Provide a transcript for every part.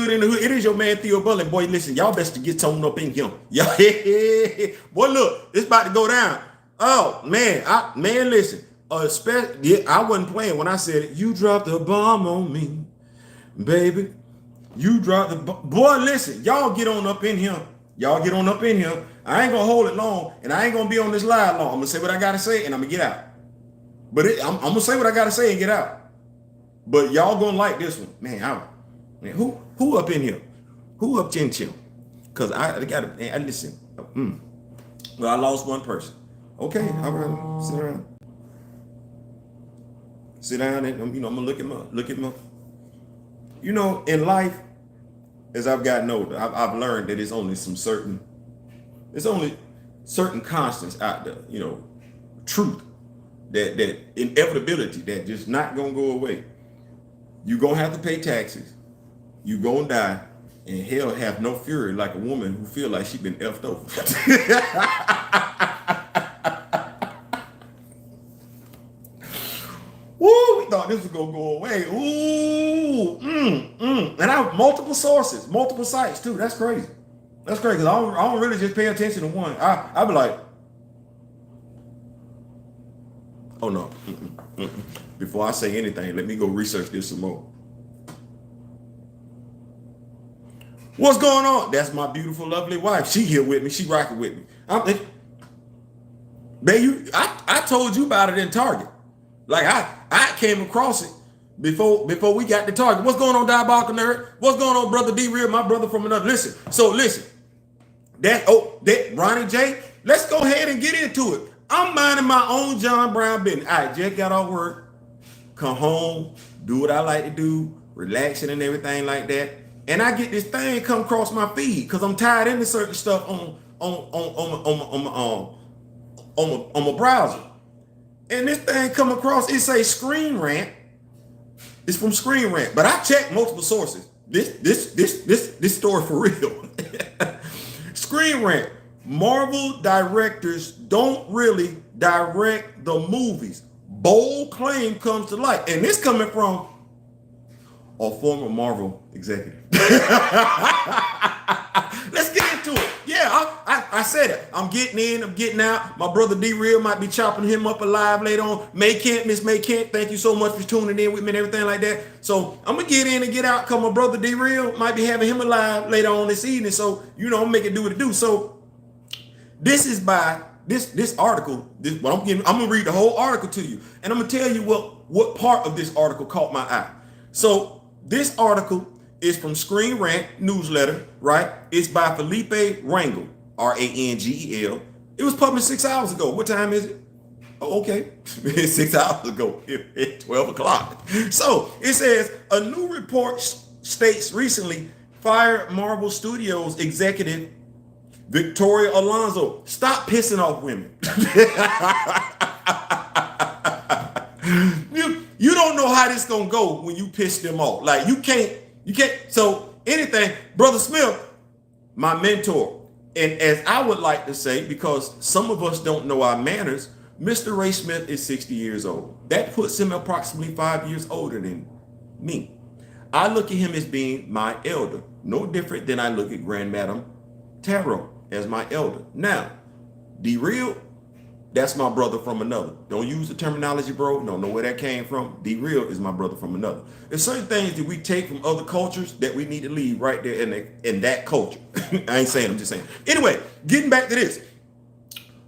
good in the hood. It is your man Theo Butler. Boy, listen, y'all best to get toned up in him. Y'all, boy, look, it's about to go down. Oh man, listen. Yeah, I wasn't playing when I said it. You dropped the bomb on me, baby. You dropped the boy. Listen, y'all get on up in here. Y'all get on up in here. I ain't gonna hold it long, and I ain't gonna be on this live long. I'm gonna say what I gotta say, and I'm gonna get out. But I'm gonna say what I gotta say and get out. But y'all gonna like this one, man. Who up in here? Who up in here? Cause I gotta. I listen. Well, I lost one person. Okay, all right. Sit around. Sit down, and I'm gonna look at my. In life, as I've gotten older, I've learned that it's only certain constants out there. Truth, that inevitability that just not gonna go away. You gonna have to pay taxes. You gonna die, and hell have no fury like a woman who feel like she been effed over. Woo! We thought this was gonna go away. Ooh, and I have multiple sources, multiple sites too. That's crazy. That's crazy because I don't really just pay attention to one. I be like, oh no. Before I say anything, let me go research this some more. What's going on? That's my beautiful, lovely wife. She here with me. She rocking with me. I told you about it in Target. Like I came across it before we got to Target. What's going on, Diabolical Nerd? What's going on, Brother D Real, my brother from another? Listen. That Ronnie J. Let's go ahead and get into it. I'm minding my own John Brown business. All right, Jack got off work. Come home, do what I like to do, relaxing and everything like that. And I get this thing come across my feed because I'm tied into certain stuff on my browser. And this thing come across, it say Screen Rant. It's from Screen Rant, but I checked multiple sources. This story for real. Screen Rant. Marvel directors don't really direct the movies. Bold claim comes to light. And this coming from a former Marvel executive. Let's get into it. Yeah, I said it. I'm getting in, I'm getting out. My brother D Real might be chopping him up alive later on. Miss May Kent, thank you so much for tuning in with me and everything like that. So I'm gonna get in and get out because my brother D Real might be having him alive later on this evening. So I'm gonna make it do what it do. So this is by this article. I'm gonna read the whole article to you, and I'm gonna tell you what part of this article caught my eye. So this article is from Screen Rant newsletter, right? It's by Felipe Rangel, Rangel. It was published 6 hours ago. What time is it? Oh, okay. 6 hours ago at 12 o'clock. So it says a new report states recently fired Marvel Studios executive Victoria Alonso. Stop pissing off women. You don't know how this gonna go when you piss them off. Like you can't. So anything, Brother Smith, my mentor, and as I would like to say, because some of us don't know our manners, Mr. Ray Smith is 60 years old. That puts him approximately 5 years older than me. I look at him as being my elder, no different than I look at Grandmadam Tarot as my elder. Now, D Real, that's my brother from another. Don't use the terminology, bro. Don't know where that came from. D Real is my brother from another. There's certain things that we take from other cultures that we need to leave right there in that culture. I ain't saying, I'm just saying. Anyway, getting back to this.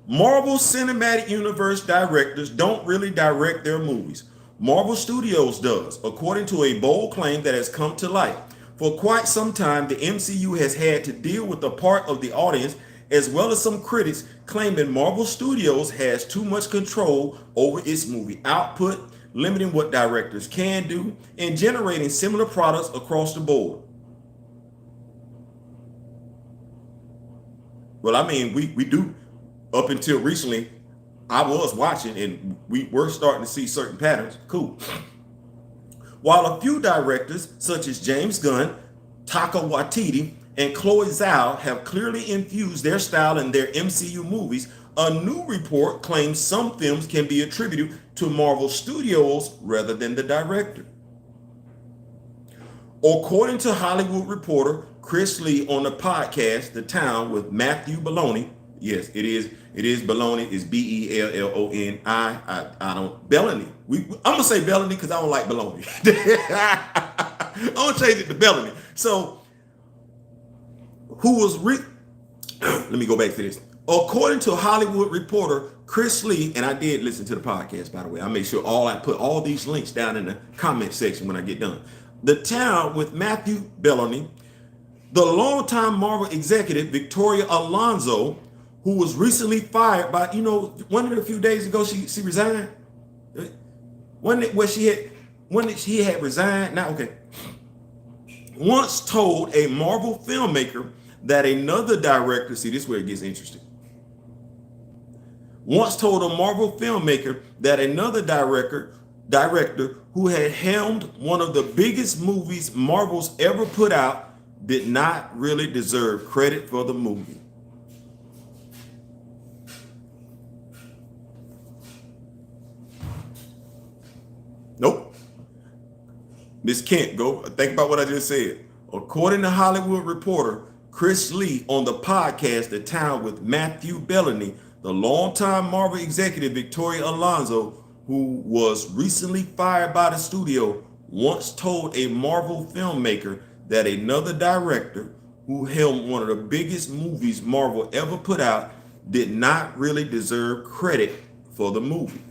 Marvel Cinematic Universe directors don't really direct their movies. Marvel Studios does, according to a bold claim that has come to light. For quite some time, the MCU has had to deal with a part of the audience as well as some critics claiming Marvel Studios has too much control over its movie output, limiting what directors can do, and generating similar products across the board. Well, I mean, we do. Up until recently, I was watching and we were starting to see certain patterns. Cool. While a few directors, such as James Gunn, Taika Waititi, and Chloe Zhao have clearly infused their style in their MCU movies, a new report claims some films can be attributed to Marvel Studios rather than the director. According to Hollywood reporter Chris Lee on the podcast The Town with Matthew Belloni, yes, it is Belloni, it's Belloni. I don't Belloni. I'm gonna say Belloni because I don't like Belloni. I'm gonna change it to Belloni. So let me go back to this. According to Hollywood reporter Chris Lee, and I did listen to the podcast, by the way. I make sure I put all these links down in the comment section when I get done. The Town with Matthew Belloni, the longtime Marvel executive Victoria Alonso, who was recently fired by, wasn't it a few days ago she resigned? Wasn't it where she had resigned? Now, okay. Once told a Marvel filmmaker that another director, see, this is where it gets interesting. Once told a Marvel filmmaker that another director who had helmed one of the biggest movies Marvel's ever put out did not really deserve credit for the movie. Nope. Miss Kent, go think about what I just said. According to Hollywood reporter Chris Lee on the podcast The Town with Matthew Belloni, the longtime Marvel executive Victoria Alonso, who was recently fired by the studio, once told a Marvel filmmaker that another director who helmed one of the biggest movies Marvel ever put out did not really deserve credit for the movie.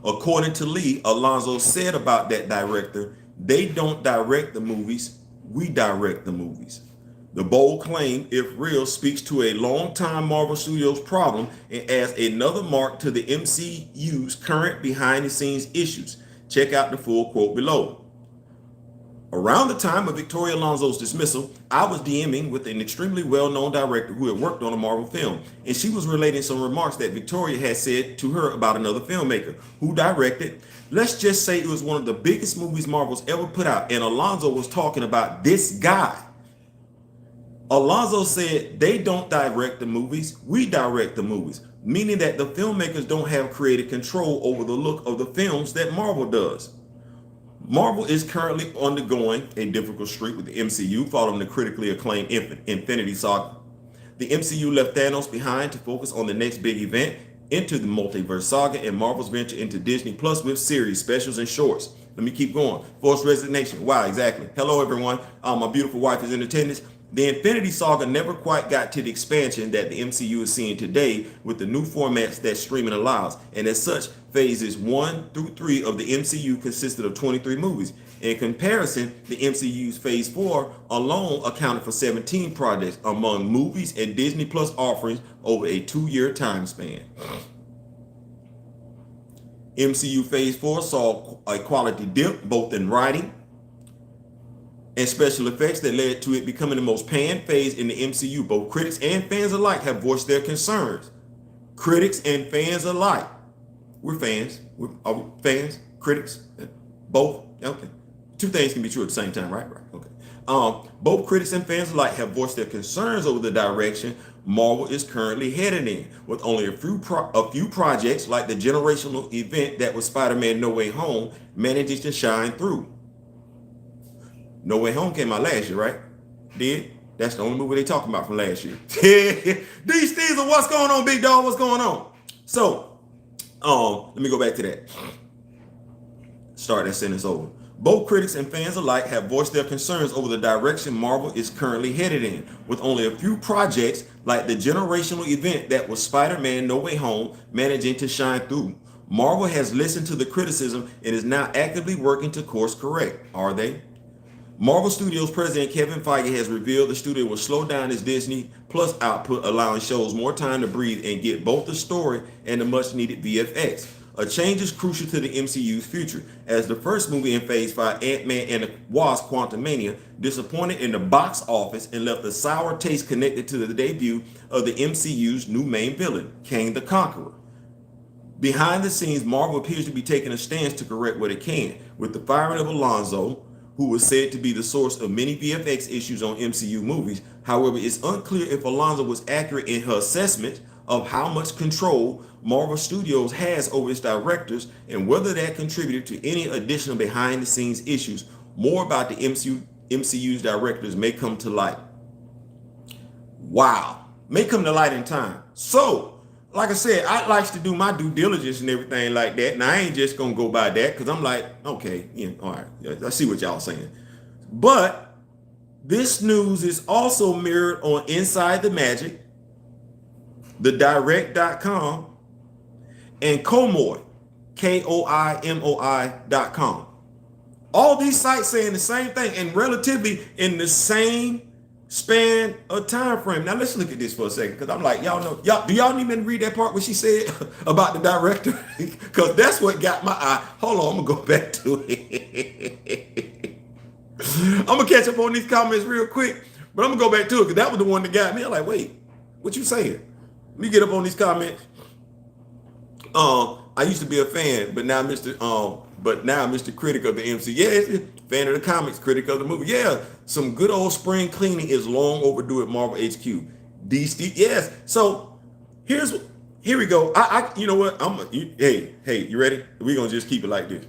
According to Lee, Alonso said about that director, "They don't direct the movies, we direct the movies." The bold claim, if real, speaks to a long-time Marvel Studios problem and adds another mark to the MCU's current behind-the-scenes issues. Check out the full quote below. Around the time of Victoria Alonso's dismissal, I was DMing with an extremely well-known director who had worked on a Marvel film, and she was relating some remarks that Victoria had said to her about another filmmaker who directed, let's just say it was one of the biggest movies Marvel's ever put out, and Alonso was talking about this guy. Alonso said, "They don't direct the movies, we direct the movies," meaning that the filmmakers don't have creative control over the look of the films that Marvel does. Marvel is currently undergoing a difficult streak with the MCU following the critically acclaimed Infinity Saga. The MCU left Thanos behind to focus on the next big event, Into the Multiverse Saga, and Marvel's venture into Disney Plus with series, specials, and shorts. Let me keep going. Forced resignation. Wow, exactly. Hello, everyone. My beautiful wife is in attendance. The Infinity Saga never quite got to the expansion that the MCU is seeing today with the new formats that streaming allows. And as such, phases 1 through 3 of the MCU consisted of 23 movies. In comparison, the MCU's phase 4 alone accounted for 17 projects among movies and Disney Plus offerings over a 2-year time span. MCU phase 4 saw a quality dip both in writing and special effects that led to it becoming the most panned phase in the MCU. Both critics and fans alike have voiced their concerns. Critics and fans alike. We're fans. Are we fans? Critics? Both? Okay. Two things can be true at the same time, right? Right. Okay. Both critics and fans alike have voiced their concerns over the direction Marvel is currently headed in, with only a few projects like the generational event that was Spider-Man No Way Home managing to shine through. No Way Home came out last year, right? Did? That's the only movie they talking about from last year. These things are what's going on, big dog. What's going on? So, let me go back to that. Start that sentence over. Both critics and fans alike have voiced their concerns over the direction Marvel is currently headed in, with only a few projects like the generational event that was Spider-Man No Way Home managing to shine through. Marvel has listened to the criticism and is now actively working to course correct. Are they? Marvel Studios president Kevin Feige has revealed the studio will slow down its Disney Plus output, allowing shows more time to breathe and get both the story and the much needed VFX. A change is crucial to the MCU's future, as the first movie in Phase 5, Ant-Man and the Wasp: Quantumania, disappointed in the box office and left a sour taste connected to the debut of the MCU's new main villain, Kang the Conqueror. Behind the scenes, Marvel appears to be taking a stance to correct what it can, with the firing of Alonso, who was said to be the source of many VFX issues on MCU movies. However, it's unclear if Alonso was accurate in her assessment of how much control Marvel Studios has over its directors and whether that contributed to any additional behind-the-scenes issues more about the MCU's directors may come to light. Wow. May come to light in time. So, like I said, I like to do my due diligence and everything like that. And I ain't just going to go by that because I'm like, okay, yeah, all right, I see what y'all saying. But this news is also mirrored on Inside the Magic, thedirect.com, and Koimoi, KOIMOI.com. All these sites saying the same thing and relatively in the same span of time frame. Now let's look at this for a second because I'm like, do y'all even read that part where she said about the director? Because that's what got my eye. Hold on, I'm gonna go back to it. I'm gonna catch up on these comments real quick, but I'm gonna go back to it because that was the one that got me. I'm like, wait, what you saying? Let me get up on these comments. I used to be a fan, but now Mr. Critic of the MC. Yeah, fan of the comics, critic of the movie. Yeah, some good old spring cleaning is long overdue at Marvel HQ. DC, yes. So here we go. You know what? Hey, you ready? We're gonna just keep it like this.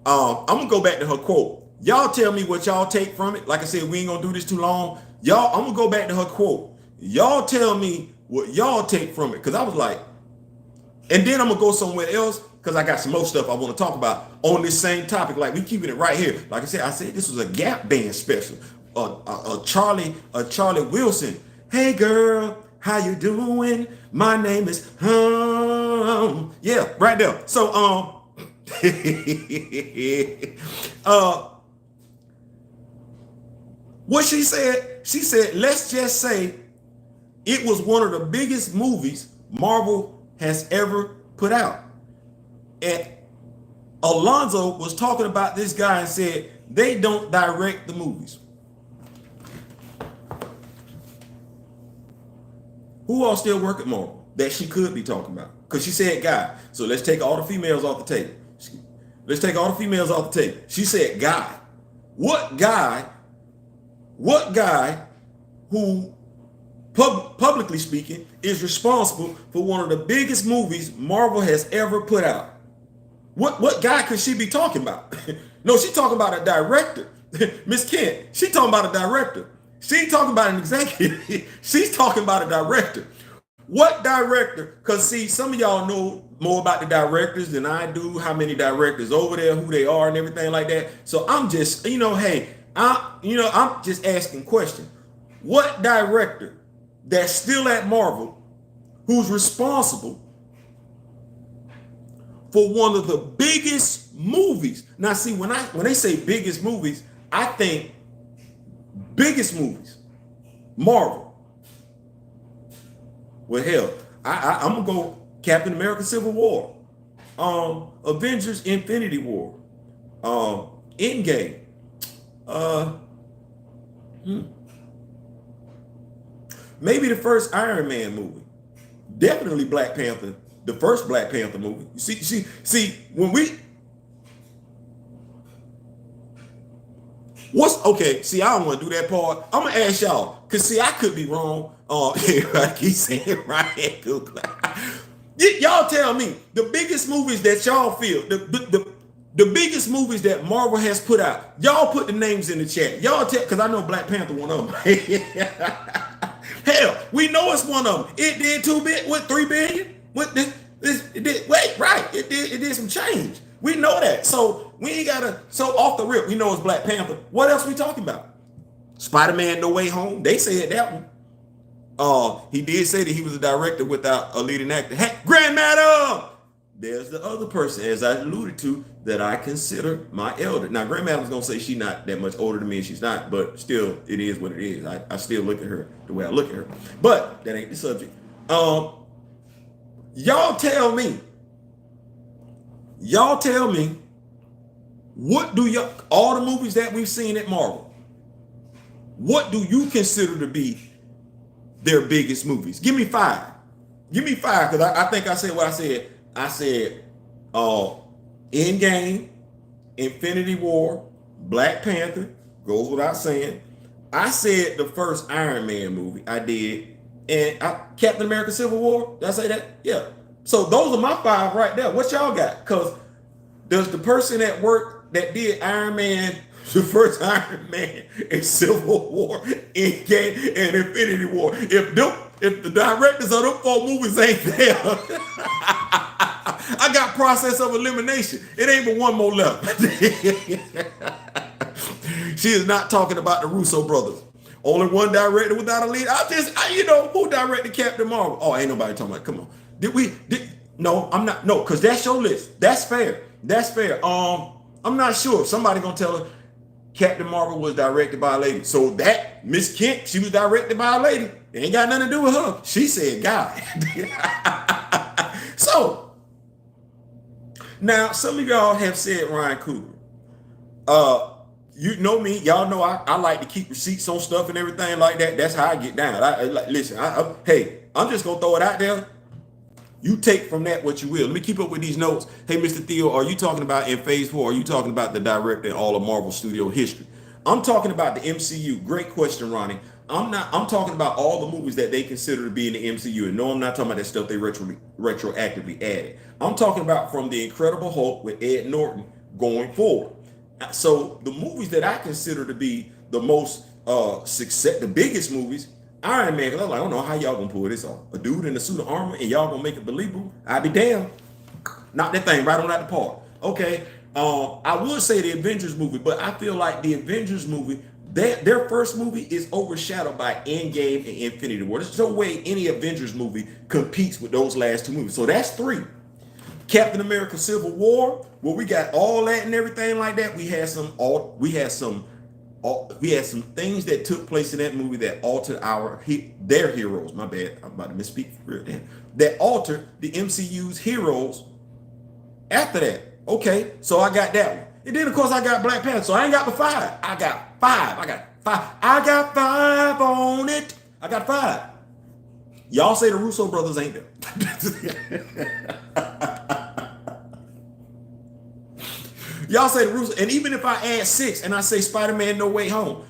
I'm gonna go back to her quote. Y'all tell me what y'all take from it. Like I said, we ain't gonna do this too long. I'm gonna go back to her quote. Y'all tell me what y'all take from it. Because I was like, and then I'm gonna go somewhere else because I got some more stuff I want to talk about on this same topic. Like we keeping it right here. Like I said this was a Gap Band special. A Charlie Wilson. Hey girl, how you doing? My name is yeah, right there. So what she said, let's just say it was one of the biggest movies Marvel has ever put out. And Alonzo was talking about this guy and said they don't direct the movies. Who all still work at Marvel that she could be talking about? Because she said guy. So let's take all the females off the table. She said guy. What guy who publicly speaking is responsible for one of the biggest movies Marvel has ever put out? What guy could she be talking about? No, she talking about a director. Miss Kent, she talking about a director. She ain't talking about an executive. She's talking about a director. What director? Because see, some of y'all know more about the directors than I do, how many directors over there, who they are and everything like that. So I'm just, I'm just asking questions. What director that's still at Marvel who's responsible for one of the biggest movies? Now, see, when they say biggest movies, I think biggest movies, Marvel. Well, hell, I'm gonna go Captain America: Civil War, Avengers: Infinity War, Endgame, maybe the first Iron Man movie, definitely Black Panther, the first Black Panther movie. You see, when we okay? See, I don't want to do that part. I'm gonna ask y'all, cause see, I could be wrong. I keep saying right. Y'all tell me the biggest movies that y'all feel, the biggest movies that Marvel has put out. Y'all put the names in the chat. Y'all tell, cause I know Black Panther one of them. Hell, we know it's one of them. It did $3 billion. It did. Wait, right? It did some change. We know that. So we ain't gotta. So off the rip, we know it's Black Panther. What else we talking about? Spider-Man: No Way Home. They said that one. He did say that he was a director without a leading actor. Hey, Grand Madam! There's the other person, as I alluded to, that I consider my elder. Now, Grand Madam's gonna say she's not that much older than me, and she's not, but still, it is what it is. I still look at her the way I look at her. But that ain't the subject. Y'all tell me, what do all the movies that we've seen at Marvel, what do you consider to be their biggest movies? Give me five, because I think I said what I said. I said Endgame, Infinity War, Black Panther, goes without saying. I said the first Iron Man movie, I did, and Captain America: Civil War. Did I say that? Yeah. So those are my five right there. What y'all got? Because does the person at work that did Iron Man The first Iron Man in Civil War, Endgame, and Infinity War. If the directors of them 4 movies ain't there, I got process of elimination. It ain't but one more left. She is not talking about the Russo brothers. Only one director without a lead. Who directed Captain Marvel? Oh, ain't nobody talking about. Come on. No, I'm not. No, because that's your list. That's fair. That's fair. I'm not sure. Somebody gonna tell her Captain Marvel was directed by a lady. So that Miss Kent, she was directed by a lady. It ain't got nothing to do with her. She said guy. So now some of y'all have said Ryan Coogler. You know me, y'all know I like to keep receipts on stuff and everything like that. That's how I get down. Listen, hey, I'm just gonna throw it out there. You take from that what you will. Let me keep up with these notes. Hey, Mr. Theo, are you talking about in phase 4? Are you talking about the director in all of Marvel Studio history? I'm talking about the MCU. Great question, Ronnie. I'm talking about all the movies that they consider to be in the MCU. And no, I'm not talking about that stuff they retroactively added. I'm talking about from the Incredible Hulk with Ed Norton going forward. So the movies that I consider to be the most the biggest movies, Iron Man, because I'm like, I don't know how y'all gonna pull this off. A dude in a suit of armor and y'all gonna make it believable? I'd be damned. Knock that thing right on out the park. Okay. I would say the Avengers movie, but I feel like the Avengers movie, their first movie is overshadowed by Endgame and Infinity War. There's no way any Avengers movie competes with those last 2 movies. So that's 3. Captain America Civil War, where we got all that and everything like that. We had some things that took place in that movie that altered their heroes. My bad, I'm about to misspeak for real. Damn. That altered the MCU's heroes after that. Okay, so I got that one. And then of course I got Black Panther. So I ain't got the 5. I got 5. I got 5 on it. I got 5. Y'all say the Russo brothers ain't there. Y'all say the Russo, and even if I add 6 and I say Spider-Man No Way Home,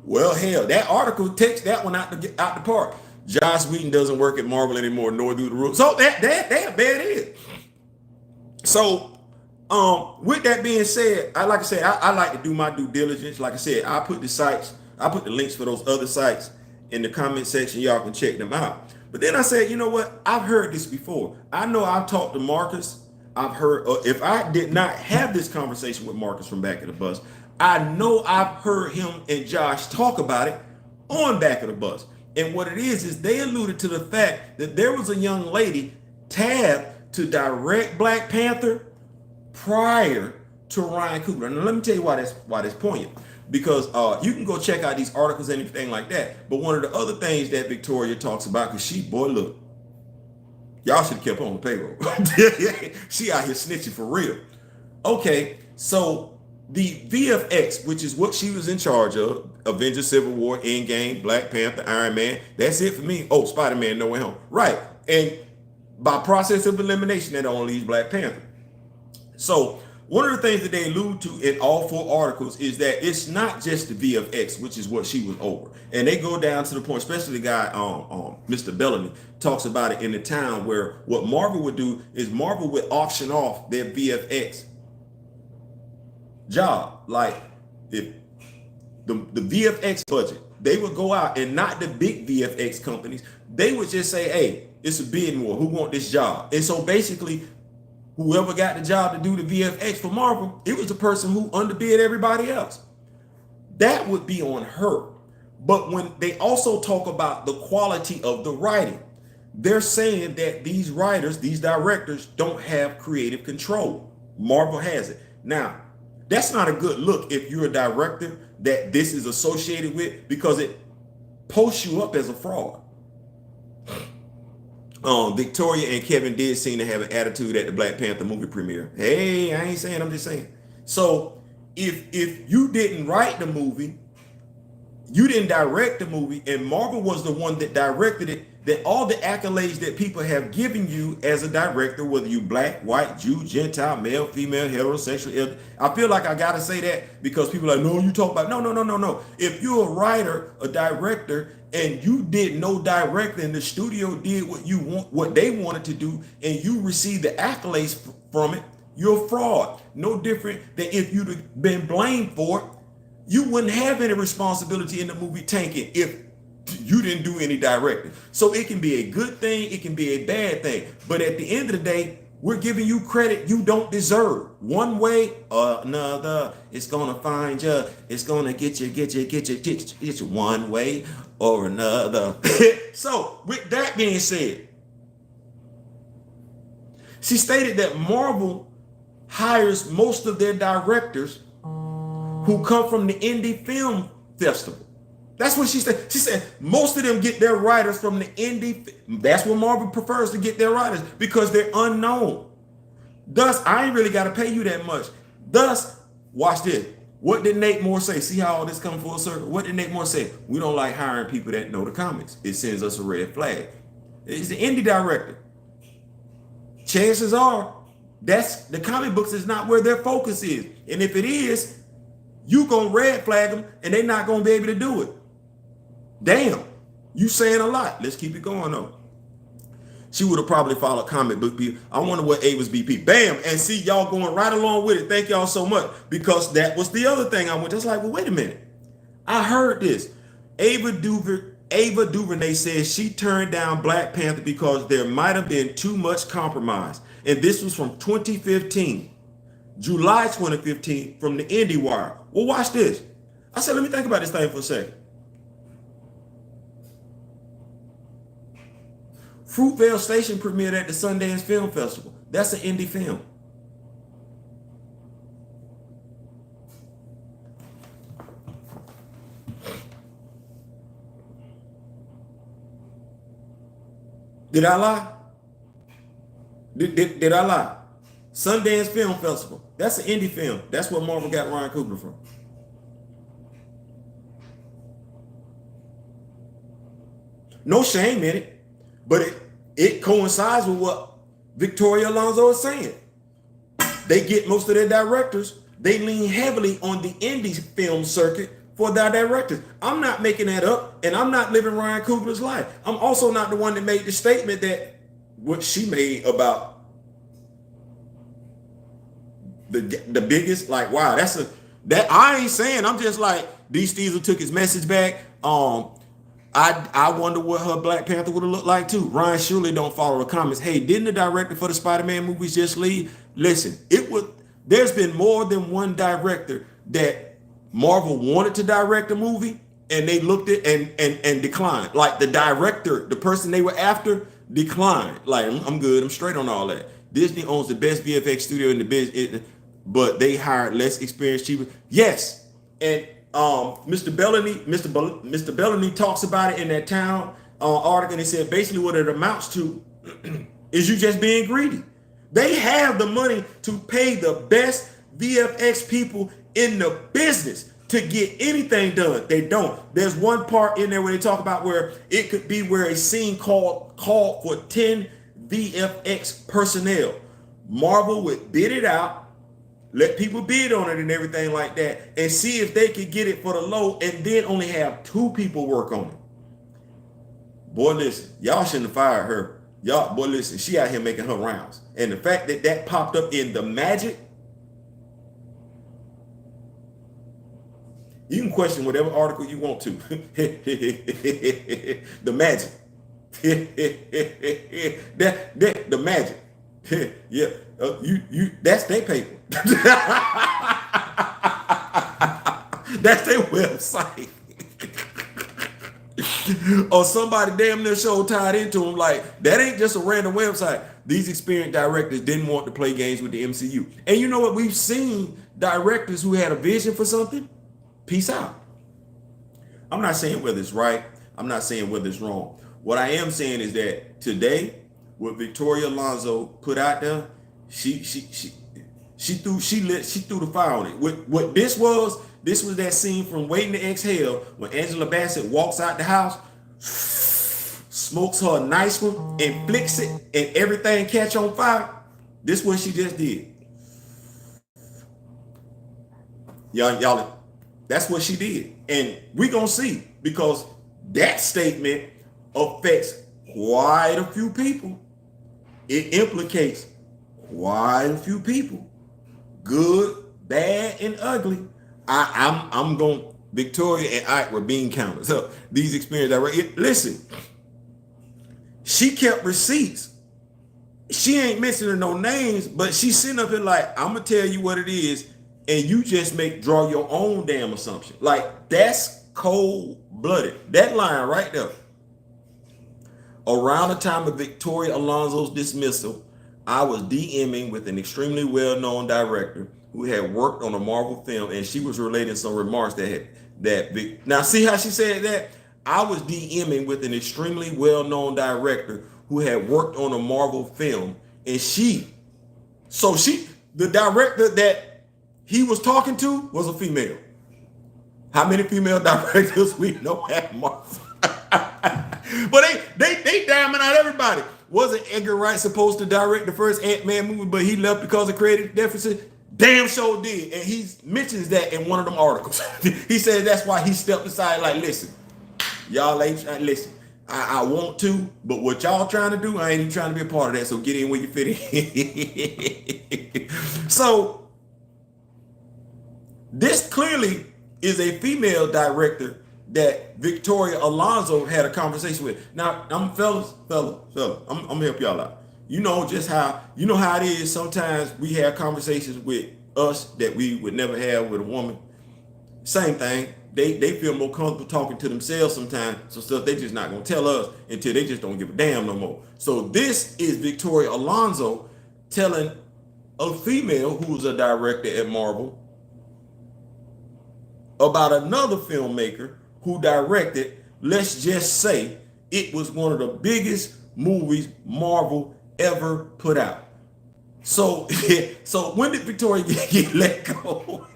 well, hell, that article takes that one out the park. Joss Whedon doesn't work at Marvel anymore, nor do the Russo. So that bad is. So, with that being said, I like to do my due diligence. Like I said, I put the links for those other sites in the comment section. Y'all can check them out. But then I said, you know what? I've heard this before. I know I've talked to Marcus. I've heard, if I did not have this conversation with Marcus from Back of the Bus, I know I've heard him and Josh talk about it on Back of the Bus. And what it is they alluded to the fact that there was a young lady tabbed to direct Black Panther prior to Ryan Coogler. Now let me tell you why that's poignant. Because you can go check out these articles and everything like that. But one of the other things that Victoria talks about, because look, y'all should have kept on the payroll. She out here snitching for real. Okay, so the VFX, which is what she was in charge of, Avengers Civil War, Endgame, Black Panther, Iron Man, that's it for me. Oh, Spider-Man No Way Home. Right. And by process of elimination, that only leaves Black Panther. So one of the things that they allude to in all 4 articles is that it's not just the VFX, which is what she was over. And they go down to the point, especially the guy, Mr. Bellamy, talks about it in the town where what Marvel would do is Marvel would auction off their VFX job. Like if the VFX budget, they would go out, and not the big VFX companies, they would just say, hey, it's a bidding war. Who want this job? And so basically, whoever got the job to do the VFX for Marvel, it was the person who underbid everybody else. That would be on her. But when they also talk about the quality of the writing, they're saying that these writers, these directors don't have creative control. Marvel has it. Now, that's not a good look if you're a director that this is associated with, because it posts you up as a fraud. Victoria and Kevin did seem to have an attitude at the Black Panther movie premiere. Hey, I ain't saying, I'm just saying. So if you didn't write the movie, you didn't direct the movie, and Marvel was the one that directed it, then all the accolades that people have given you as a director, whether you black, white, Jew, Gentile, male, female, heterosexual, I feel like I gotta say that because people are like, no, you talk about, no. If you're a writer, a director, and you did no directing, and the studio did what they wanted to do, and you received the accolades from it, You're a fraud. No different than if you'd have been blamed for it. You wouldn't have any responsibility in the movie tanking if you didn't do any directing. So it can be a good thing, it can be a bad thing. But at the end of the day, we're giving you credit you don't deserve. One way or another, it's gonna find you. It's gonna get you one way or another. So with that being said, she stated that Marvel hires most of their directors who come from the indie film festival. That's what she said. She said most of them get their writers from the indie. That's what Marvel prefers to get their writers because they're unknown. Thus, I ain't really got to pay you that much. Thus, watch this. What did Nate Moore say? See how all this come full circle? What did Nate Moore say? We don't like hiring people that know the comics. It sends us a red flag. It's the indie director. Chances are that's the comic books is not where their focus is. And if it is, you gonna red flag them and they're not gonna be able to do it. Damn, you saying a lot. Let's keep it going though. She would have probably followed comic book people. I wonder what Ava's BP. Bam, and see y'all going right along with it. Thank y'all so much because that was the other thing I went. Just like, well, wait a minute. I heard this. Ava DuVernay says she turned down Black Panther because there might have been too much compromise. And this was from 2015, July 2015, from the IndieWire. Well, watch this. I said, let me think about this thing for a second. Fruitvale Station premiered at the Sundance Film Festival. That's an indie film. Did I lie? Did I lie? Sundance Film Festival. That's an indie film. That's what Marvel got Ryan Coogler from. No shame in it, but it coincides with what Victoria Alonso is saying. They get most of their directors. They lean heavily on the indie film circuit for their directors. I'm not making that up, and I'm not living Ryan Coogler's life. I'm also not the one that made the statement that what she made about the biggest, like, wow, that I ain't saying. I'm just like, D. Steezer took his message back. I wonder what her Black Panther would have looked like too. Ryan surely don't follow the comments. Hey, didn't the director for the Spider-Man movies just leave? Listen, there's been more than one director that Marvel wanted to direct a movie and they looked at and declined. Like the director, the person they were after declined. Like, I'm good, I'm straight on all that. Disney owns the best VFX studio in the business, but they hired less experienced, cheaper. Yes, and Mr. Bellamy talks about it in that Town article, and he said basically what it amounts to is you just being greedy. They have the money to pay the best VFX people in the business to get anything done. They don't. There's one part in there where they talk about where it could be where a scene called for 10 VFX personnel. Marvel would bid it out, let people bid on it and everything like that, and see if they could get it for the low, and then only have 2 people work on it. Boy, listen, y'all shouldn't have fired her. Y'all, boy, listen, she out here making her rounds. And the fact that that popped up in The Magic, you can question whatever article you want to. The Magic. The Magic. Yeah, that's their paper. That's their website. Or somebody damn near show tied into them. Like, that ain't just a random website. These experienced directors didn't want to play games with the MCU. And you know what? We've seen directors who had a vision for something. Peace out. I'm not saying whether it's right. I'm not saying whether it's wrong. What I am saying is that today, what Victoria Alonso put out there, she threw the fire on it. What this was that scene from Waiting to Exhale when Angela Bassett walks out the house, smokes her a nice one, and flicks it, and everything catch on fire. This is what she just did. Y'all, that's what she did. And we gonna see, because that statement affects quite a few people. It implicates quite a few people, good, bad, and ugly. I'm going. Victoria and Ike were being counted. So these experiences, listen, she kept receipts. She ain't mentioning no names, but she's sitting up here like, I'm gonna tell you what it is, and you just draw your own damn assumption. Like, that's cold-blooded. That line right there. Around the time of Victoria Alonso's dismissal, I was DMing with an extremely well-known director who had worked on a Marvel film, and she was relating some remarks now see how she said that? I was DMing with an extremely well-known director who had worked on a Marvel film, and the director that he was talking to was a female. How many female directors we know have Marvel? But they damning out everybody. Wasn't Edgar Wright supposed to direct the first Ant-Man movie, but he left because of creative deficit? Damn sure did. And he mentions that in one of them articles. He said that's why he stepped aside like, listen, y'all ain't trying to listen. I want to, but what y'all trying to do, I ain't even trying to be a part of that. So get in where you fit in. So this clearly is a female director that Victoria Alonso had a conversation with. Now, fellas, I'm gonna help y'all out. You know how it is. Sometimes we have conversations with us that we would never have with a woman. Same thing. They feel more comfortable talking to themselves sometimes. So stuff they just not gonna tell us until they just don't give a damn no more. So this is Victoria Alonso telling a female who's a director at Marvel about another filmmaker who directed, let's just say, it was one of the biggest movies Marvel ever put out. So when did Victoria get let go?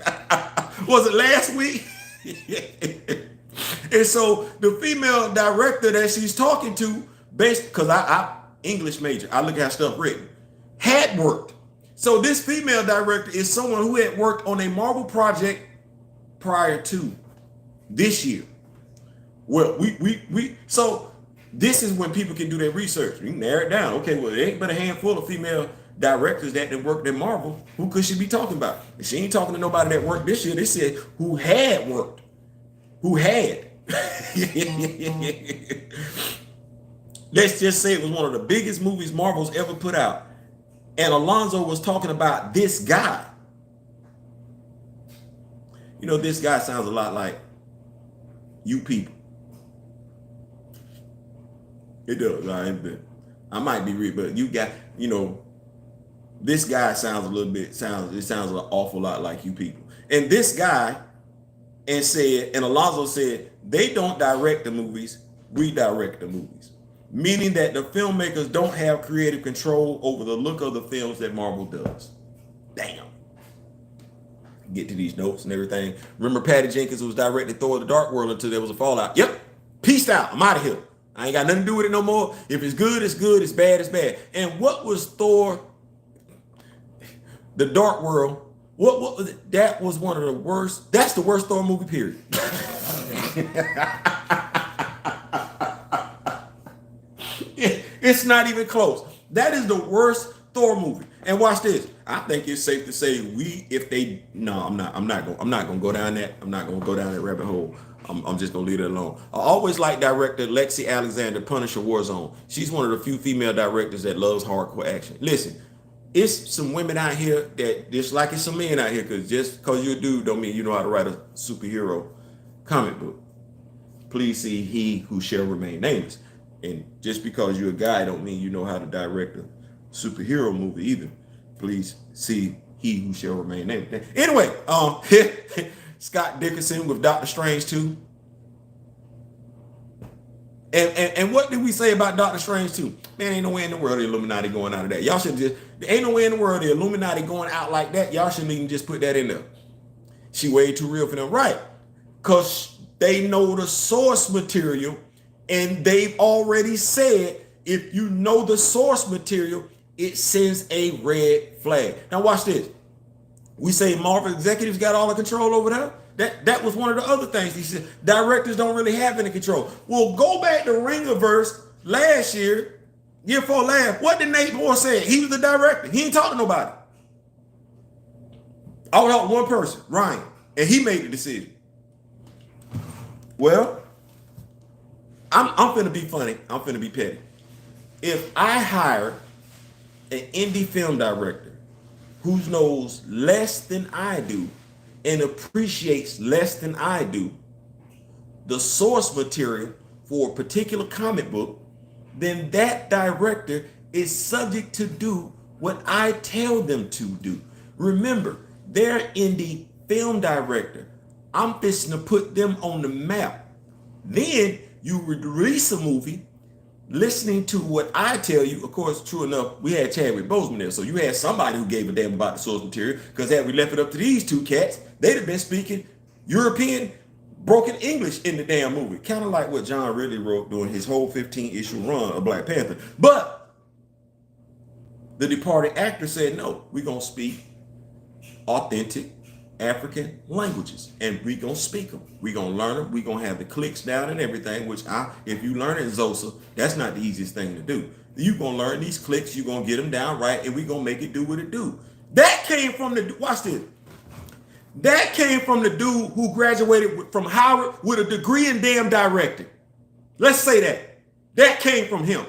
Was it last week? And so the female director that she's talking to, because I English major, I look at stuff written, had worked. So this female director is someone who had worked on a Marvel project prior to this year. Well, so this is when people can do their research. You can narrow it down. Okay, well, there ain't but a handful of female directors that worked in Marvel. Who could she be talking about? And she ain't talking to nobody that worked this year. They said who had worked. Who had. Let's just say it was one of the biggest movies Marvel's ever put out. And Alonso was talking about this guy. You know, this guy sounds a lot like you people. It does. I might be real, but you got, this guy sounds an awful lot like you people. And this guy and Alonso said, they don't direct the movies, we direct the movies. Meaning that the filmmakers don't have creative control over the look of the films that Marvel does. Damn. Get to these notes and everything. Remember Patty Jenkins was directing Thor: The Dark World until there was a fallout. Yep. Peace out. I'm out of here. I ain't got nothing to do with it no more. If it's good, it's good. It's bad, it's bad. And what was Thor: The Dark World? What was it? That was one of the worst. That's the worst Thor movie, period. It's not even close. That is the worst Thor movie. And watch this. I think it's safe to say I'm not gonna go down that. I'm not gonna go down that rabbit hole. I'm just gonna leave it alone. I always like director Lexi Alexander, Punisher Warzone. She's one of the few female directors that loves hardcore action. Listen, it's some women out here that just like it's some men out here, because just because you're a dude don't mean you know how to write a superhero comic book. Please see He Who Shall Remain Nameless. And just because you're a guy don't mean you know how to direct a superhero movie either. Please see He Who Shall Remain Nameless. Anyway, Scott Dickerson with Doctor Strange 2. And what did we say about Doctor Strange 2? Man, ain't no way in the world the Illuminati going out of that. Y'all should just, there ain't no way in the world the Illuminati going out like that. Y'all shouldn't even just put that in there. She way too real for them. Right. Because they know the source material, and they've already said if you know the source material, it sends a red flag. Now watch this. We say Marvel executives got all the control over that. That was one of the other things he said. Directors don't really have any control. Well, go back to Ringerverse last year Year 4 last. What did Nate Moore say? He was the director. He ain't talking to nobody. I would help one person, Ryan, and he made the decision. Well, I'm finna be funny. I'm finna be petty. If I hire an indie film director who knows less than I do and appreciates less than I do the source material for a particular comic book, then that director is subject to do what I tell them to do. Remember, they're indie film director. I'm fixing to put them on the map. Then you release a movie listening to what I tell you. Of course, true enough, we had Chadwick Boseman there, so you had somebody who gave a damn about the source material, because had we left it up to these two cats, they'd have been speaking European broken English in the damn movie. Kind of like what John Ridley wrote during his whole 15-issue run of Black Panther. But the departed actor said, no, we're going to speak authentic African languages, and we gonna speak them. We gonna learn them. We gonna have the clicks down and everything. Which if you learn it, Zosa, that's not the easiest thing to do. You gonna learn these clicks. You gonna get them down right, and we gonna make it do what it do. That came from the watch this. That came from the dude who graduated from Howard with a degree in damn directing. Let's say that. That came from him.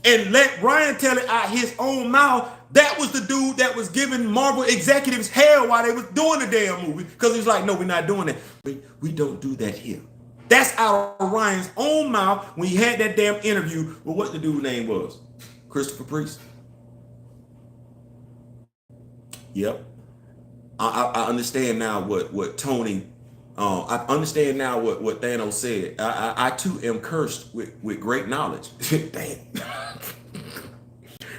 And let Ryan tell it out his own mouth. That was the dude that was giving Marvel executives hell while they was doing the damn movie. Because he's like, no, we're not doing that. We don't do that here. That's out of Ryan's own mouth when he had that damn interview with what the dude's name was. Christopher Priest. Yep. I understand now what Tony, I understand now what Thanos said. I too am cursed with great knowledge. Damn.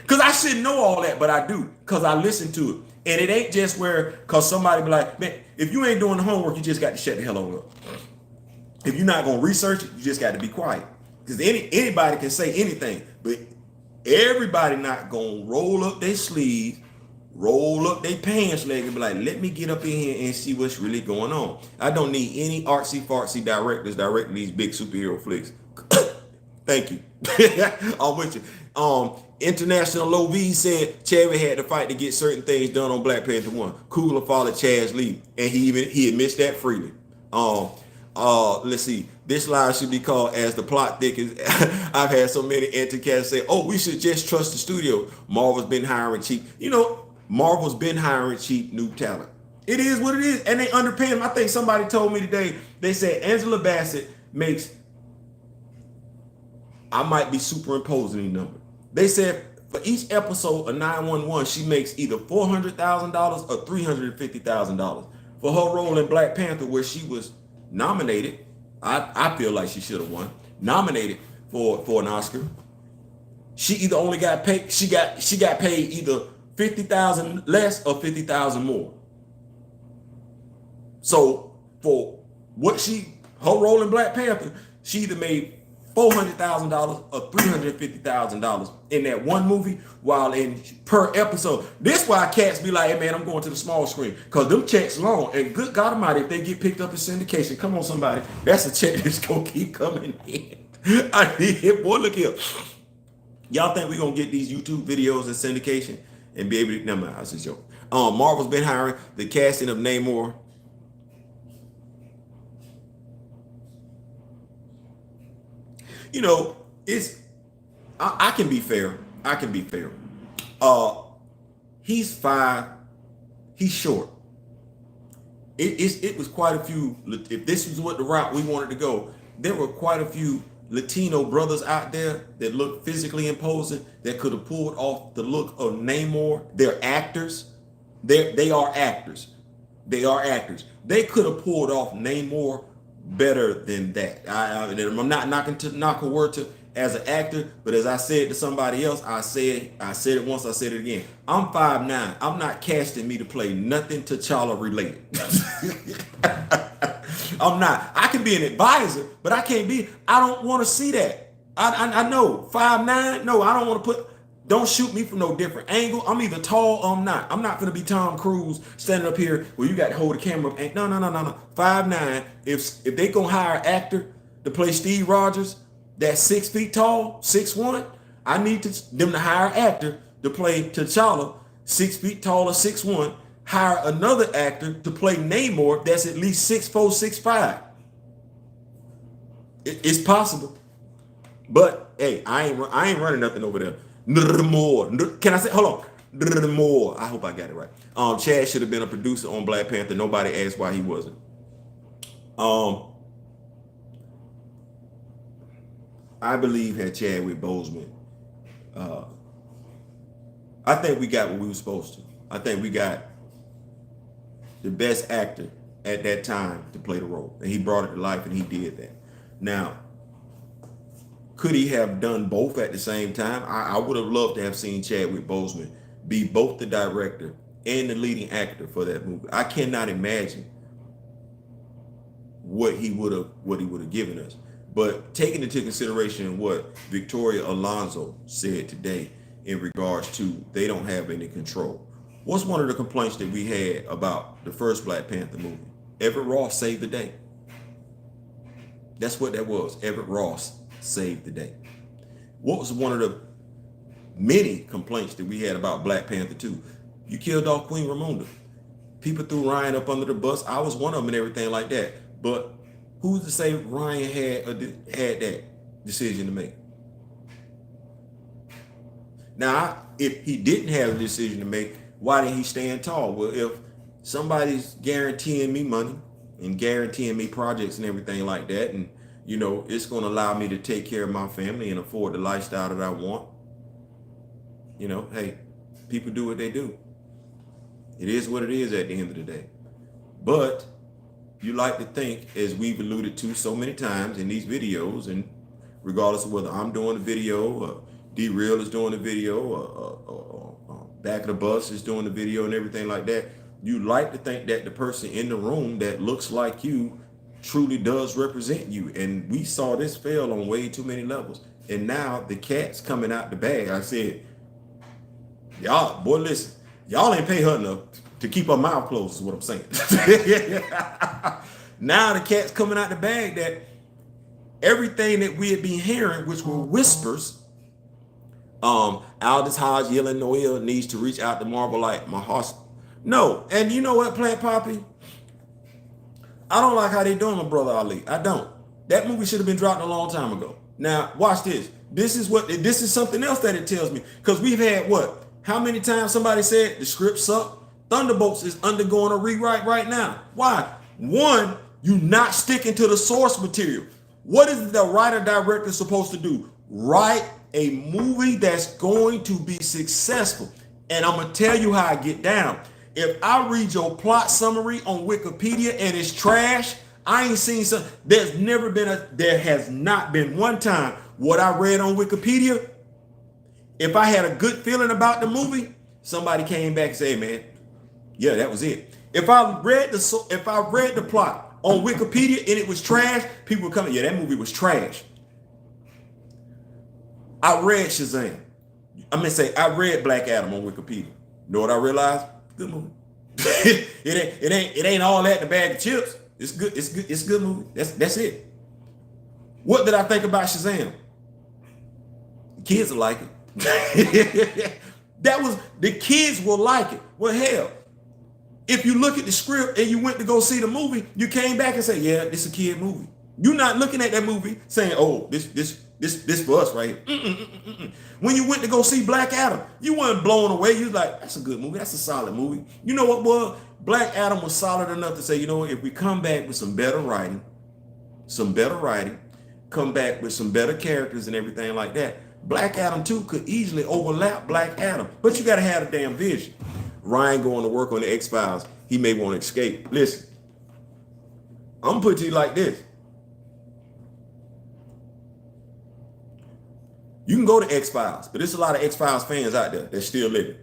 Because I shouldn't know all that, but I do, because I listen to it. And it ain't just because somebody be like, man, if you ain't doing the homework, you just got to shut the hell on up. If you're not going to research it, you just got to be quiet. Because anybody can say anything, but everybody not going to roll up their sleeves, roll up their pants leg and be like, let me get up in here and see what's really going on. I don't need any artsy-fartsy directors directing these big superhero flicks. Thank you. I'm with you. International Low V said Chadwick had to fight to get certain things done on Black Panther 1. Coogler followed Chaz Lee, and he admits that freely. Let's see. This line should be called As the Plot Thickens. I've had so many anti-cats say, oh, we should just trust the studio. Marvel's been hiring cheap. Marvel's been hiring cheap new talent. It is what it is, and they underpay them. I think somebody told me today, they said Angela Bassett makes, I might be superimposing these numbers. They said for each episode of 911, she makes either $400,000 or $350,000. For her role in Black Panther, where she was nominated, I feel like she should have won, nominated for an Oscar. She either only got paid, she got paid either $50,000 less or $50,000 more. So for her role in Black Panther, she either made $400,000 or $350,000 in that one movie, while in per episode. This why cats be like, hey man, I'm going to the small screen, because them checks long, and good God Almighty, if they get picked up in syndication, come on somebody, that's a check that's gonna keep coming in. I need it, boy. Look here. Y'all think we're gonna get these YouTube videos in syndication and be able to? Never mind, that's a joke. Marvel's been hiring the casting of Namor. I can be fair. He's 5. He's short. It was quite a few. If this was what the route we wanted to go, there were quite a few Latino brothers out there that looked physically imposing that could have pulled off the look of Namor. They're actors. They are actors. They could have pulled off Namor better than that. I'm not knock a word to as an actor, but as I said to somebody else, I said it once, I said it again. I'm 5'9". I'm not casting me to play nothing T'Challa related. I'm not. I can be an advisor, but I can't be. I don't want to see that. I know 5'9". No, I don't want to put. Don't shoot me from no different angle. I'm either tall or I'm not. I'm not going to be Tom Cruise standing up here where you got to hold the camera up. No. 5'9". If they going to hire an actor to play Steve Rogers, that's 6 feet tall, 6'1", I need them to hire an actor to play T'Challa, 6 feet tall or 6'1". Hire another actor to play Namor that's at least 6'4", 6'5". It's possible. But hey, I ain't running nothing over there. More. Can I say? Hold on. More. I hope I got it right. Chad should have been a producer on Black Panther. Nobody asked why he wasn't. I believe had Chadwick Boseman. I think we got what we were supposed to. I think we got the best actor at that time to play the role, and he brought it to life, and he did that. Now, could he have done both at the same time? I would have loved to have seen Chadwick Boseman be both the director and the leading actor for that movie. I cannot imagine what he would have given us. But taking into consideration what Victoria Alonso said today in regards to they don't have any control. What's one of the complaints that we had about the first Black Panther movie? Everett Ross saved the day. That's what that was. Everett Ross saved the day. What was one of the many complaints that we had about Black Panther 2? You killed off Queen Ramonda. People threw Ryan up under the bus. I was one of them and everything like that. But who's to say Ryan had that decision to make? Now, if he didn't have a decision to make, why didn't he stand tall? Well, if somebody's guaranteeing me money and guaranteeing me projects and everything like that, and it's going to allow me to take care of my family and afford the lifestyle that I want, hey, people do what they do. It is what it is at the end of the day. But you like to think, as we've alluded to so many times in these videos, and regardless of whether I'm doing a video or D-Real is doing a video or Back of the Bus is doing a video and everything like that, you like to think that the person in the room that looks like you truly does represent you. And we saw this fail on way too many levels. And now the cat's coming out the bag. I said, y'all, boy, listen, y'all ain't pay her enough to keep her mouth closed is what I'm saying. Now the cat's coming out the bag that everything that we had been hearing, which were whispers, Aldous Hodge yelling Noel needs to reach out to Marvel like my heart. No. And you know what, Plant Poppy? I don't like how they doing my brother Ali. I don't. That movie should have been dropped a long time ago. Now, watch this. This is something else that it tells me. Because we've had what? How many times somebody said the script sucked? Thunderbolts is undergoing a rewrite right now. Why? One, you not sticking to the source material. What is the writer-director supposed to do? Write a movie that's going to be successful. And I'm going to tell you how I get down. If I read your plot summary on Wikipedia and it's trash, I ain't seen some. There has not been one time what I read on Wikipedia. If I had a good feeling about the movie, somebody came back and said, hey, man, yeah, that was it. If I read the plot on Wikipedia and it was trash, people were coming, yeah, that movie was trash. I read Shazam. I read Black Adam on Wikipedia. You know what I realized? Good movie. it ain't all that in a bag of chips. It's good. It's a good movie. That's it. What did I think about Shazam? Kids will like it. The kids will like it. Well, hell, if you look at the script and you went to go see the movie, you came back and say, yeah, this is a kid movie. You're not looking at that movie saying, oh, this for us right here. When you went to go see Black Adam, you weren't blown away. You was like, that's a good movie. That's a solid movie. You know what was? Black Adam was solid enough to say, you know what, if we come back with some better writing, come back with some better characters and everything like that, Black Adam 2 could easily overlap Black Adam. But you got to have a damn vision. Ryan going to work on the X-Files. He may want to escape. Listen, I'm going to put it to you like this. You can go to X-Files, but there's a lot of X-Files fans out there that's still living.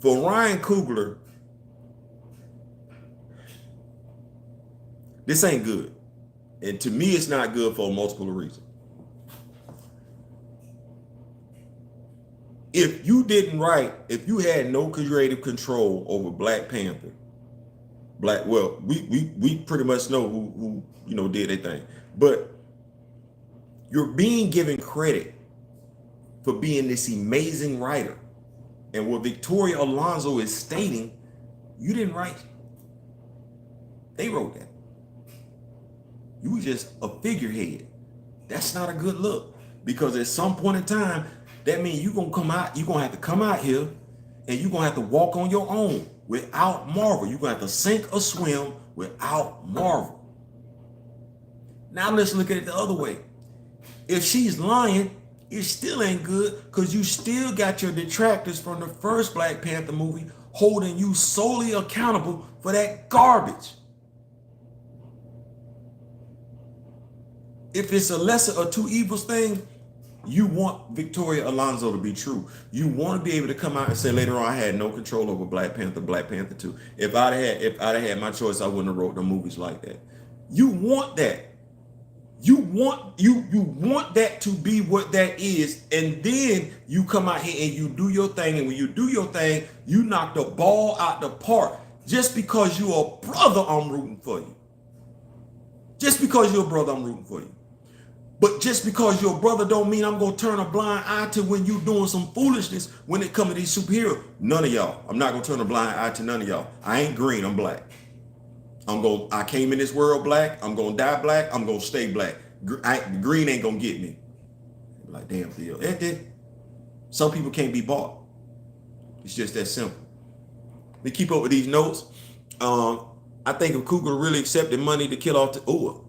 For Ryan Coogler, this ain't good. And to me, it's not good for multiple reasons. If you had no creative control over Black Panther, we pretty much know who did their thing. But You're being given credit for being this amazing writer. And what Victoria Alonso is stating, you didn't write. They wrote that. You were just a figurehead. That's not a good look. Because at some point in time, that means you're going to have to come out here and you're going to have to walk on your own without Marvel. You're going to have to sink or swim without Marvel. Now let's look at it the other way. If she's lying, it still ain't good because you still got your detractors from the first Black Panther movie holding you solely accountable for that garbage. If it's a lesser of two evils thing, you want Victoria Alonso to be true. You want to be able to come out and say later on, I had no control over Black Panther 2. If I'd had my choice, I wouldn't have wrote the movies like that. You want that. You want that to be what that is, and then you come out here and you do your thing, and when you do your thing, you knock the ball out the park. Just because you're a brother, I'm rooting for you. Just because you're a brother, I'm rooting for you. But just because you're a brother don't mean I'm going to turn a blind eye to when you're doing some foolishness when it comes to these superheroes. None of y'all. I'm not going to turn a blind eye to none of y'all. I ain't green. I'm black. I came in this world black. I'm going to die black. I'm going to stay black. Green ain't going to get me. Like, damn, Theo. Some people can't be bought. It's just that simple. We keep up with these notes. I think if Cougar really accepted money to kill off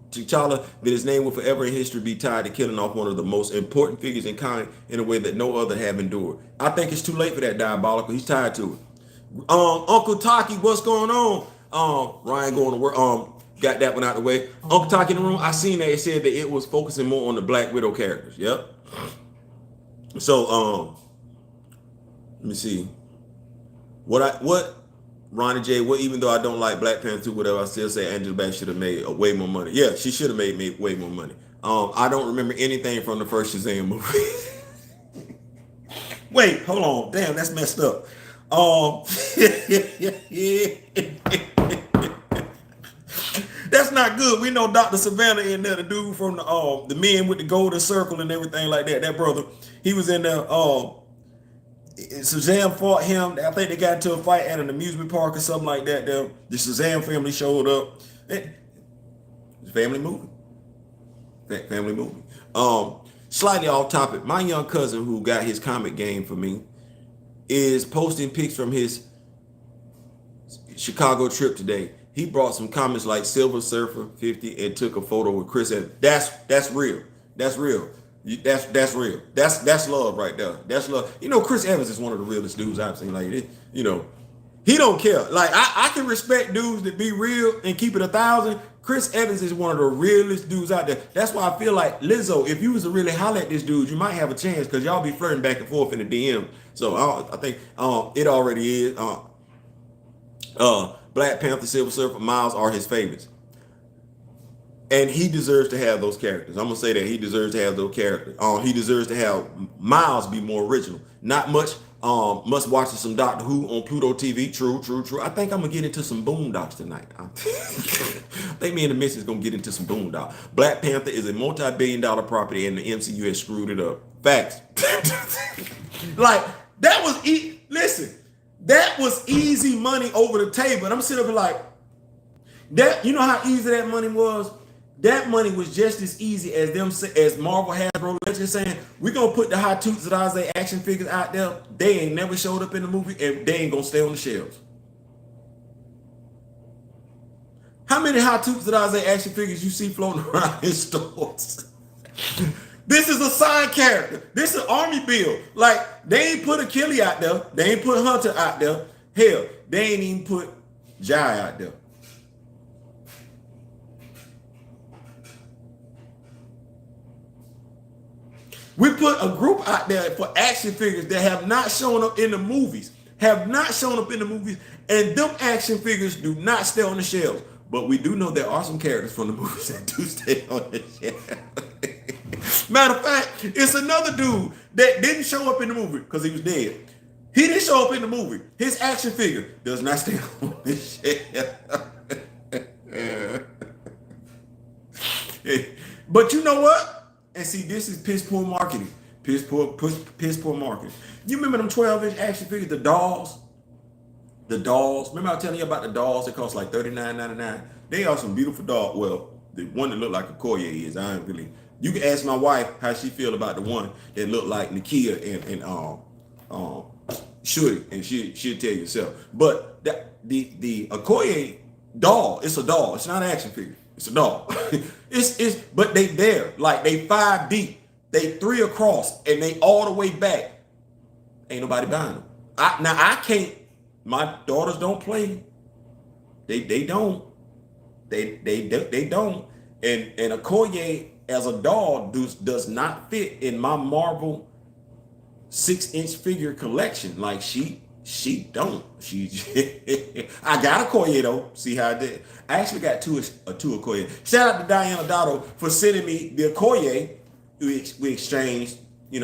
T'Challa, that his name will forever in history be tied to killing off one of the most important figures in kind in a way that no other have endured. I think it's too late for that diabolical. He's tied to it. Uncle Taki, what's going on? Ryan going to work. Got that one out the way. Uncle Taki in the room. I seen that it said that it was focusing more on the Black Widow characters. Yep. So let me see. What Ronnie J, even though I don't like Black Panther 2, whatever, I still say Angela Bassett should have made way more money. Yeah, she should have made way more money. I don't remember anything from the first Shazam movie. Wait, hold on. Damn, that's messed up. That's not good. We know Dr. Savannah in there, the dude from the Men with the Golden Circle and everything like that. That brother, he was in there. Shazam fought him. I think they got into a fight at an amusement park or something like that. The Shazam family showed up. It's a family movie. Family movie. Slightly off topic. My young cousin who got his comic game for me is posting pics from his Chicago trip today. He brought some comics like Silver Surfer 50 and took a photo with Chris Evans. That's real. That's real. That's real. That's love right there. That's love. You know, Chris Evans is one of the realest dudes I've seen. Like, you know, he don't care. Like, I can respect dudes that be real and keep it 1,000. Chris Evans is one of the realest dudes out there. That's why I feel like Lizzo, if you was to really holler at this dude, you might have a chance because y'all be flirting back and forth in the DM. So I think it already is. Black Panther, Silver Surfer, Miles are his favorites. And he deserves to have those characters. I'm going to say that he deserves to have those characters. He deserves to have Miles be more original. Not much. Must watch some Doctor Who on Pluto TV. True. I think I'm going to get into some Boondocks tonight. I think me and the missus going to get into some Boondocks. Black Panther is a multi-billion-dollar property and the MCU has screwed it up. Facts. Like, that was listen, that was easy money over the table. And I'm sitting up like, that, you know how easy that money was? That money was just as easy as Marvel Hasbro Legends saying, we're going to put the Hot Toots that Isaiah action figures out there. They ain't never showed up in the movie and they ain't going to stay on the shelves. How many Hot Toots that Isaiah action figures you see floating around in stores? This is a side character. This is an army build. Like, they ain't put Achilles out there. They ain't put Hunter out there. Hell, they ain't even put Jai out there. We put a group out there for action figures that have not shown up in the movies. And them action figures do not stay on the shelves. But we do know there are some characters from the movies that do stay on the shelf. Matter of fact, it's another dude that didn't show up in the movie because he was dead. He didn't show up in the movie. His action figure does not stay on the shelf. But you know what? And see, this is piss poor marketing. Piss poor marketing. You remember them 12-inch action figures, the dolls? The dolls. Remember I was telling you about the dolls? They cost like $39.99. They are some beautiful dolls. Well, the one that looked like a Koye is. I ain't really. You can ask my wife how she feel about the one that looked like Nakia and Shorty, and she'll tell you herself. But the Okoye doll, it's a doll. It's not an action figure. It's a doll. it's but they there, like they 5 deep, they 3 across, and they all the way back. Ain't nobody buying them. I can't. My daughters don't play. They don't. They don't. And Okoye as a doll does not fit in my Marvel 6-inch figure collection. Like she don't. I got a Okoye though. See how I did? I actually got two Okoye. Shout out to Diana Dotto for sending me the Okoye. We exchanged. We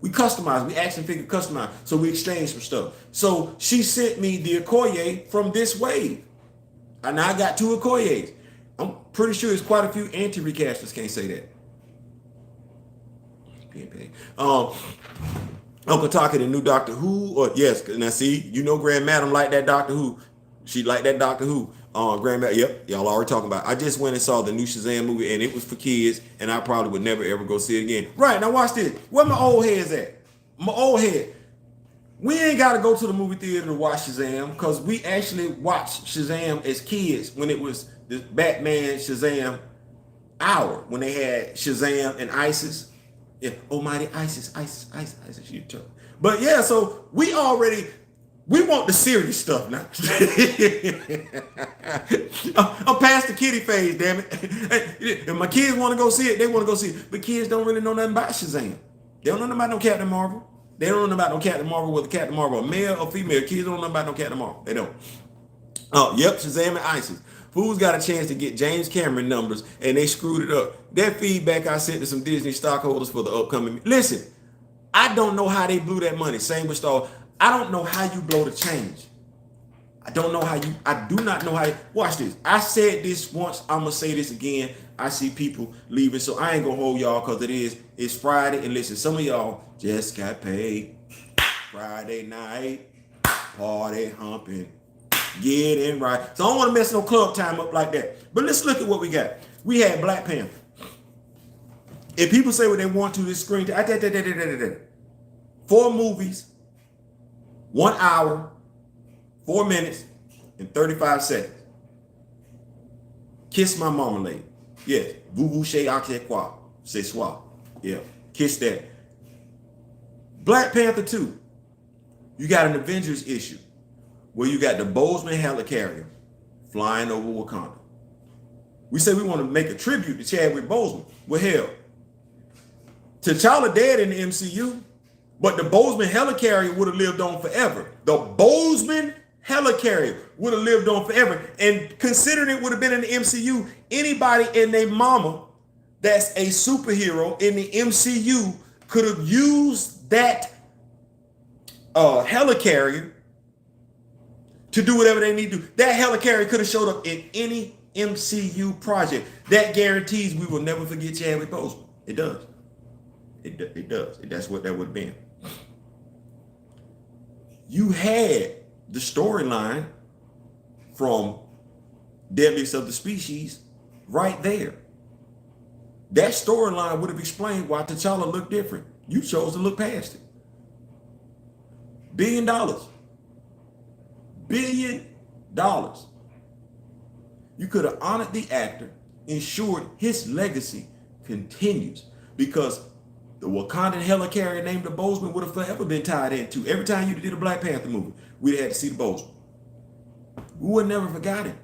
customized. We action figure customized. So we exchanged some stuff. So she sent me the Okoye from this wave, and I got 2 Okoyes. I'm pretty sure there's quite a few anti-recasters can't say that. Uncle Taka, the new Doctor Who, or yes, now see, Grand Madam like that Doctor Who. She liked that Doctor Who. Grand Madam, yep, y'all already talking about. I just went and saw the new Shazam movie, and it was for kids, and I probably would never ever go see it again. Right, now watch this. Where my old head's at? My old head. We ain't got to go to the movie theater to watch Shazam, because we actually watched Shazam as kids when it was the Batman Shazam hour, when they had Shazam and Isis. Yeah, almighty Isis. But yeah, so we want the serious stuff now. I'm past the kiddie phase, damn it. If my kids want to go see it, they want to go see it. But kids don't really know nothing about Shazam. They don't know nothing about no Captain Marvel. They don't know nothing about no Captain Marvel, whether Captain Marvel a male or female. Kids don't know about no Captain Marvel. They don't. Oh, yep, Shazam and Isis. Fools got a chance to get James Cameron numbers, and they screwed it up. That feedback I sent to some Disney stockholders for the upcoming. Listen, I don't know how they blew that money. Same with Star. I don't know how you blow the change. I do not know how watch this. I said this once, I'm going to say this again. I see people leaving, so I ain't going to hold y'all because it's Friday. And listen, some of y'all just got paid. Friday night, party humping, getting right. So I don't want to mess no club time up like that. But let's look at what we got. We had Black Panther. If people say what they want to this screen, 4 movies, 1 hour, 4 minutes, and 35 seconds. Kiss My Marmalade. Yes. Vous chez quoi? C'est soir. Yeah. Kiss that. Black Panther 2. You got an Avengers issue where you got the Bozeman helicarrier flying over Wakanda. We say we want to make a tribute to Chadwick Boseman. Well, hell, T'Challa dead in the MCU, but the Bozeman helicarrier would have lived on forever. The Bozeman helicarrier would have lived on forever. And considering it would have been in the MCU, anybody and their mama that's a superhero in the MCU could have used that helicarrier to do whatever they need to do. That helicarrier could have showed up in any MCU project. That guarantees we will never forget Chadwick Boseman. It does. It does. That's what that would have been. You had the storyline from Deadliest of the Species right there. That storyline would have explained why T'Challa looked different. You chose to look past it. $1 billion. $1 billion. You could have honored the actor, ensured his legacy continues, because the Wakandan helicarrier named the Bozeman would have forever been tied into. Every time you did a Black Panther movie, we'd had to see the Bozeman. We would never forgot it.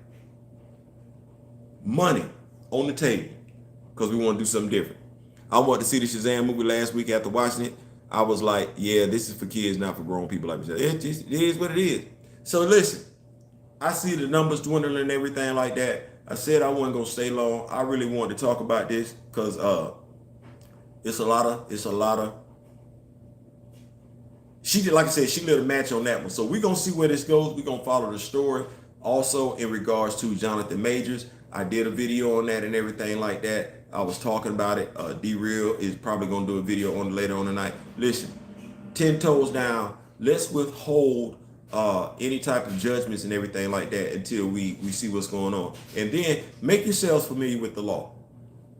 Money on the table, because we want to do something different. I wanted to see the Shazam movie last week after watching it. I was like, yeah, this is for kids, not for grown people like me. It is what it is. So listen, I see the numbers dwindling and everything like that. I said I wasn't going to stay long. I really wanted to talk about this because it's a lot of, she did, like I said, she lit a match on that one. So we're going to see where this goes. We're going to follow the story. Also, in regards to Jonathan Majors, I did a video on that and everything like that. I was talking about it. D-Real is probably going to do a video on it later on tonight. Listen, 10 toes down. Let's withhold any type of judgments and everything like that until we see what's going on. And then make yourselves familiar with the law.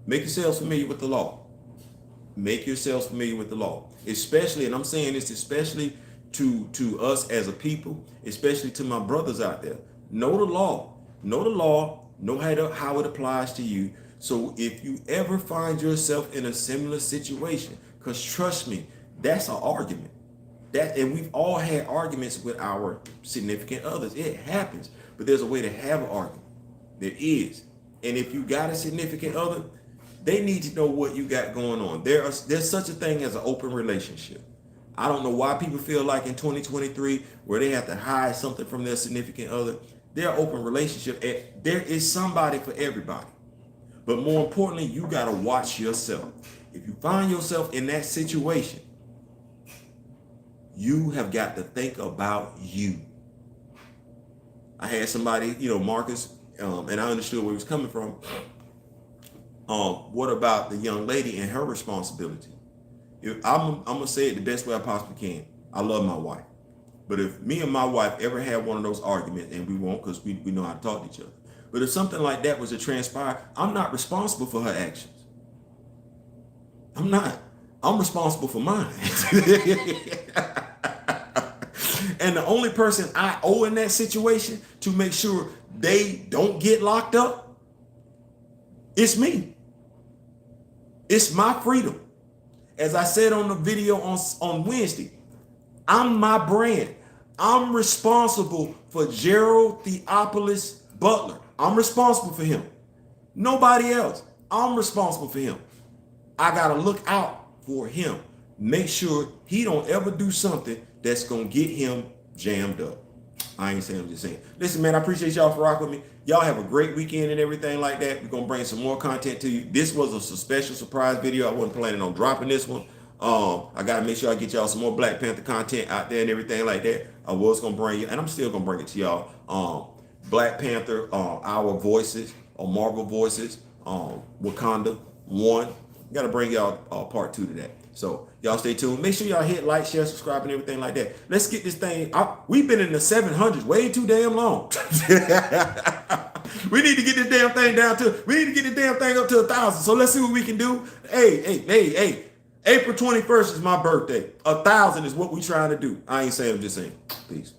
Make yourselves familiar with the law. Make yourselves familiar with the law. Especially, and I'm saying this especially to us as a people, especially to my brothers out there. Know the law. Know the law. Know how it applies to you. So if you ever find yourself in a similar situation, because trust me, that's an argument. And we've all had arguments with our significant others. It happens, but there's a way to have an argument. There is. And if you got a significant other, they need to know what you got going on. There's such a thing as an open relationship. I don't know why people feel like in 2023 where they have to hide something from their significant other. Their open relationship, there is somebody for everybody. But more importantly, you got to watch yourself. If you find yourself in that situation, you have got to think about you. I had somebody, Marcus, and I understood where he was coming from. What about the young lady and her responsibility? I'm going to say it the best way I possibly can. I love my wife. But if me and my wife ever had one of those arguments, and we won't because we know how to talk to each other. But if something like that was to transpire, I'm not responsible for her actions. I'm not. I'm responsible for mine. And the only person I owe in that situation to make sure they don't get locked up, it's me. It's my freedom. As I said on the video on Wednesday, I'm my brand. I'm responsible for Gerald Theopolis Butler. I'm responsible for him. Nobody else. I'm responsible for him. I got to look out for him. Make sure he don't ever do something that's going to get him jammed up. I ain't saying, I'm just saying. Listen, man, I appreciate y'all for rocking with me. Y'all have a great weekend and everything like that. We're going to bring some more content to you. This was a special surprise video. I wasn't planning on dropping this one. I got to make sure I get y'all some more Black Panther content out there and everything like that. I was going to bring you, and I'm still going to bring it to y'all. Black Panther, Our Voices, or Marvel Voices, Wakanda 1. Got to bring y'all part 2 to that. So y'all stay tuned. Make sure y'all hit like, share, subscribe, and everything like that. Let's get this thing out. We've been in the 700s way too damn long. We need to get this damn thing down to, we need to get this damn thing up to 1,000. So let's see what we can do. Hey. April 21st is my birthday. 1,000 is what we trying to do. I ain't saying, I'm just saying. Peace.